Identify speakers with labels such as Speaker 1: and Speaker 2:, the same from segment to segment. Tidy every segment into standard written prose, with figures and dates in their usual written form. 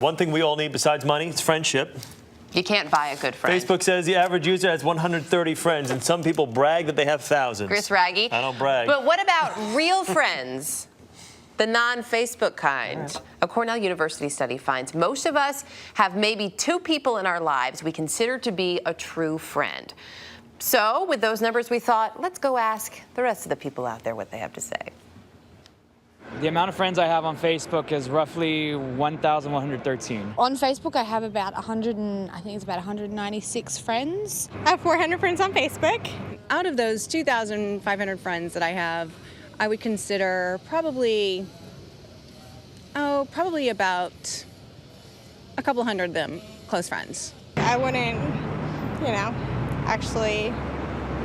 Speaker 1: One thing we all need besides money is friendship.
Speaker 2: You can't buy a good friend.
Speaker 1: Facebook says the average user has 130 friends, and some people brag that they have thousands.
Speaker 2: Chris Raggy.
Speaker 1: I don't brag.
Speaker 2: But what about real friends? The non-Facebook kind. A Cornell University study finds most of us have maybe 2 people in our lives we consider to be a true friend. So with those numbers, we thought, let's go ask the rest of the people out there what they have to say.
Speaker 3: The amount of friends I have on Facebook is roughly 1,113.
Speaker 4: On Facebook, I have about 196 friends.
Speaker 5: I have 400 friends on Facebook. Out of those 2,500 friends that I have, I would consider probably about a couple hundred of them close friends.
Speaker 6: I wouldn't, actually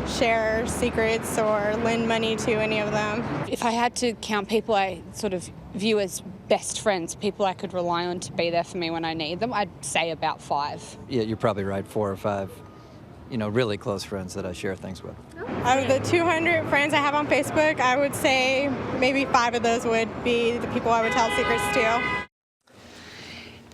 Speaker 6: share secrets or lend money to any of them.
Speaker 4: If I had to count people I sort of view as best friends, people I could rely on to be there for me when I need them, I'd say about 5.
Speaker 7: Yeah, you're probably right, 4 or 5, really close friends that I share things with.
Speaker 6: Out of the 200 friends I have on Facebook, I would say maybe 5 of those would be the people I would tell secrets to.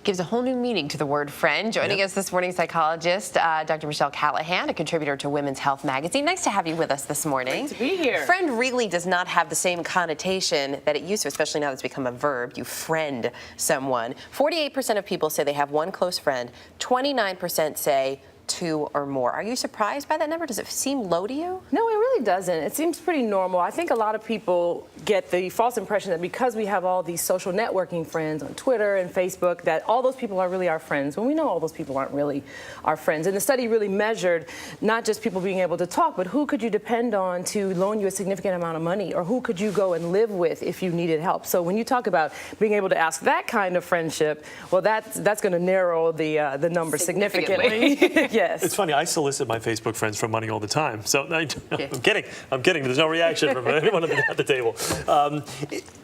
Speaker 2: Gives a whole new meaning to the word friend. Joining us this morning, psychologist Dr. Michelle Callahan, a contributor to Women's Health magazine. Nice to have you with us this morning.
Speaker 8: Great to be here.
Speaker 2: Friend really does not have the same connotation that it used to, especially now that it's become a verb. You friend someone. 48% of people say they have one close friend. 29% say 2 or more. Are you surprised by that number? Does it seem low to you?
Speaker 8: No, it really doesn't. It seems pretty normal. I think a lot of people get the false impression that because we have all these social networking friends on Twitter and Facebook, that all those people are really our friends, when we know all those people aren't really our friends. And the study really measured not just people being able to talk, but who could you depend on to loan you a significant amount of money, or who could you go and live with if you needed help. So when you talk about being able to ask that kind of friendship, well, that's going to narrow the number significantly. Yes.
Speaker 1: It's funny, I solicit my Facebook friends for money all the time. So I'm kidding. There's no reaction from anyone at the table.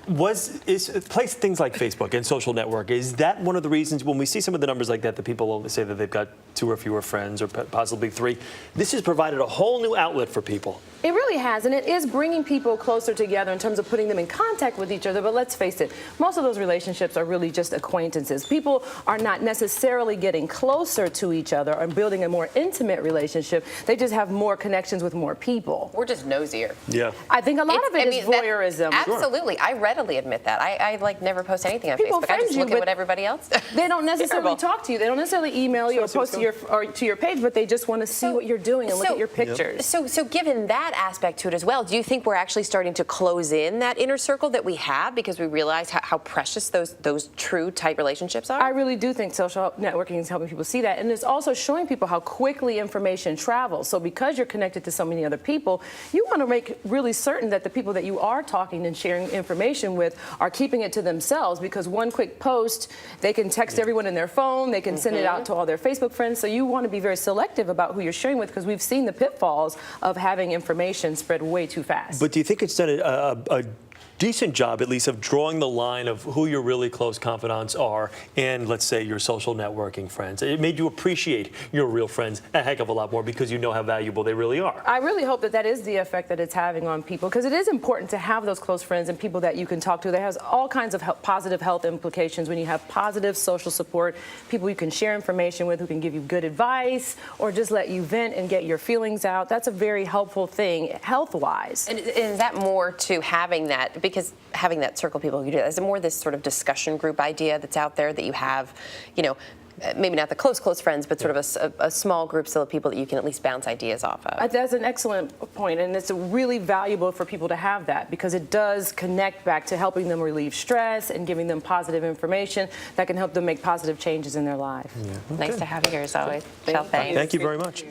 Speaker 1: Place things like Facebook and social network, is that one of the reasons when we see some of the numbers like that people only say that they've got 2 or fewer friends or possibly 3, this has provided a whole new outlet for people?
Speaker 8: It really has, and it is bringing people closer together in terms of putting them in contact with each other. But let's face it, most of those relationships are really just acquaintances. People are not necessarily getting closer to each other or building a more intimate relationship. They just have more connections with more people.
Speaker 2: We're just nosier.
Speaker 1: Yeah.
Speaker 8: I think a lot of it is voyeurism.
Speaker 2: Absolutely. Sure. I readily admit that. I never post anything on Facebook. I just look at what everybody else does.
Speaker 8: They don't necessarily talk to you. They don't necessarily email you or post to your page, but they just want to see what you're doing and look at your pictures.
Speaker 2: So given that aspect to it as well, do you think we're actually starting to close in that inner circle that we have because we realize how precious those true tight relationships are?
Speaker 8: I really do think social networking is helping people see that, and it's also showing people how quickly information travels. So because you're connected to so many other people, you want to make really certain that the people that you are talking and sharing information with are keeping it to themselves, because one quick post, they can text everyone in their phone, they can send it out to all their Facebook friends. So you want to be very selective about who you're sharing with, because we've seen the pitfalls of having information spread way too fast.
Speaker 1: But do you think it's done a decent job, at least, of drawing the line of who your really close confidants are and, let's say, your social networking friends? It made you appreciate your real friends a heck of a lot more because you know how valuable they really are.
Speaker 8: I really hope that is the effect that it's having on people, because it is important to have those close friends and people that you can talk to. That has all kinds of positive health implications when you have positive social support, people you can share information with, who can give you good advice or just let you vent and get your feelings out. That's a very helpful thing health-wise.
Speaker 2: And is that more to having that? Because having that circle of people who do that, is it more this sort of discussion group idea that's out there that you have, maybe not the close friends, but sort of a small group still of people that you can at least bounce ideas off of?
Speaker 8: That's an excellent point, and it's really valuable for people to have that, because it does connect back to helping them relieve stress and giving them positive information that can help them make positive changes in their life.
Speaker 2: Nice to have you here as always. Michelle, thanks.
Speaker 1: Thank you very much.